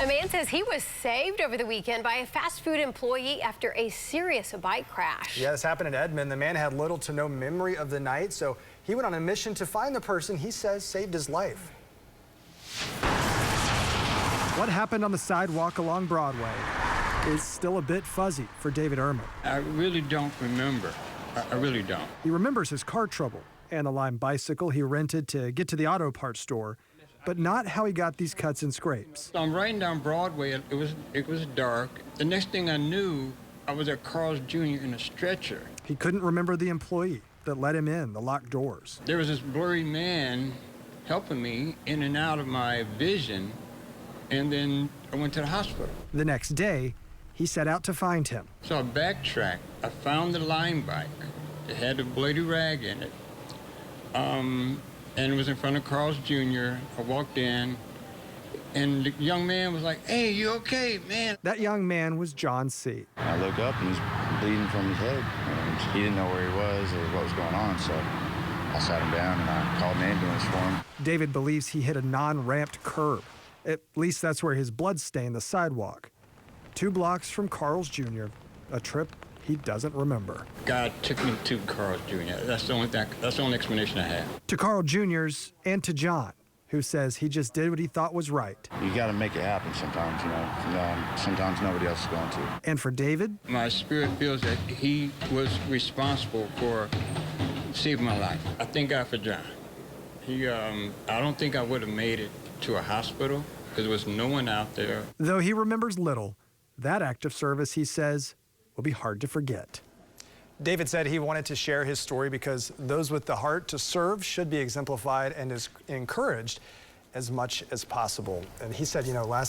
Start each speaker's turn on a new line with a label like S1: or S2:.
S1: A man says he was saved over the weekend by a fast food employee after a serious bike crash.
S2: Yeah, this happened in Edmond. The man had little to no memory of the night, so he went on a mission to find the person he says saved his life. What happened on the sidewalk along Broadway is still a bit fuzzy for David Ehrman.
S3: I really don't remember. I really don't.
S2: He remembers his car trouble and the Lime bicycle he rented to get to the auto parts store, but not how he got these cuts and scrapes.
S3: So I'm riding down Broadway. It was dark. The next thing I knew, I was at Carl's Jr. in a stretcher.
S2: He couldn't remember the employee that let him in the locked doors.
S3: There was this blurry man helping me in and out of my vision, and then I went to the hospital.
S2: The next day, he set out to find him.
S3: So I backtracked. I found the Lime bike. It had a bloody rag in it. And it was in front of Carl's Jr. I walked in, and the young man was like, "Hey, you okay, man?"
S2: That young man was John C.
S4: I look up and he's bleeding from his head. And he didn't know where he was or what was going on, so I sat him down and I called an ambulance for him.
S2: David believes he hit a non-ramped curb. At least that's where his blood stained the sidewalk. 2 blocks from Carl's Jr., a trip he doesn't remember.
S3: God took me to Carl's Jr. That's the only explanation I have.
S2: To Carl Jr.'s and to John, who says he just did what he thought was right.
S4: You got to make it happen sometimes, you know. Sometimes nobody else is going to.
S2: And for David,
S3: My spirit feels that he was responsible for saving my life. I thank God for John. I don't think I would have made it to a hospital because there was no one out there.
S2: though he remembers little, that act of service, he says, will be hard to forget. David said he wanted to share his story because those with the heart to serve should be exemplified and is encouraged as much as possible. And he said, last